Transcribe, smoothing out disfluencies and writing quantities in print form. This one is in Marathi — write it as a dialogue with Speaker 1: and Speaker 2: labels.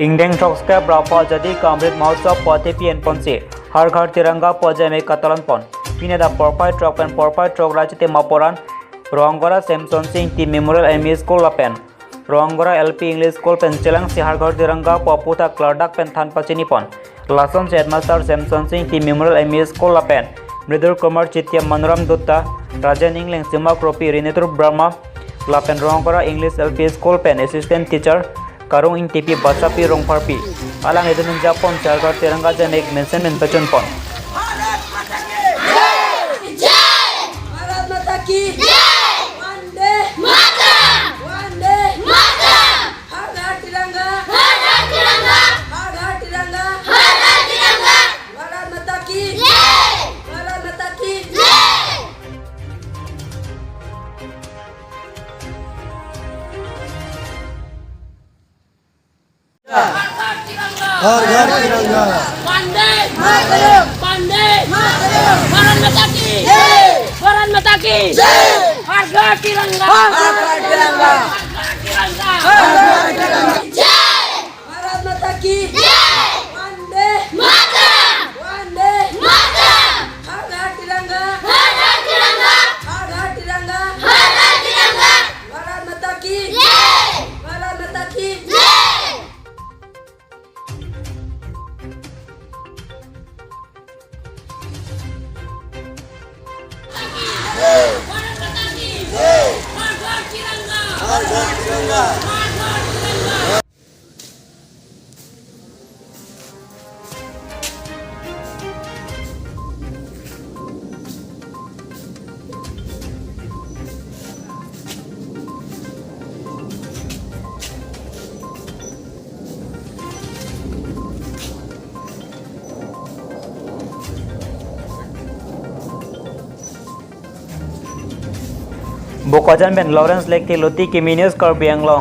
Speaker 1: इंगडेंग टॉक्सका ब्राफा जदी का अमृत महोत्सव पौधे पीएन पौनसे हर घर तिरंगा पौजे में कतलन पौन पीने द परफाइ ट्रक पेन परफाइ ट्रक राजते मापोरान Rohangra Samson Singh T memorial ME school लापेन रोहंगरा एलपी इंग्लिश स्कूल पेन चेलंग से हर घर तिरंगा पपुता क्लर्डक पेन थान पचिनी पौन लासन से headmaster Samson Singh T memorial ME school लापेन मृदुल कुमार चित्या मनोरम दुत्ता राजन इंगलेंग सिमा क्रोपी रिनेतुर ब्रह्मा लापेन रोहंगरा इंग्लिश एलपी स्कूल पेन assistant teacher Karung ing TV Basapi Rong Parpi alang itu menjapon jaga tirangga jamek mention men pecun pon
Speaker 2: Bharat माता की जय भारत माता की जय वंदे मातरम वंदे मातरम हर तिरंगा हर तिरंगा हर तिरंगा हर तिरंगा भारत माता की जय भारत माता की जय
Speaker 3: हर घर तिरंगा
Speaker 2: वंदे मातरम वंदे मातरम भारत माता की जय भारत माता की जय हर घर तिरंगा हर घर तिरंगा हर घर तिरंगा जय भारत माता की जय वंदे मातरम वंदे मातरम हर घर तिरंगा हर घर तिरंगा हर घर तिरंगा हर घर तिरंगा भारत माता की जय भारत माता की जय भारत माता की जय हर घर तिरंगा
Speaker 3: हर घर तिरंगा
Speaker 2: हर घर तिरंगा
Speaker 1: Bokajan Ben Lawrence Lake Loti Kiminius Kar Bianglong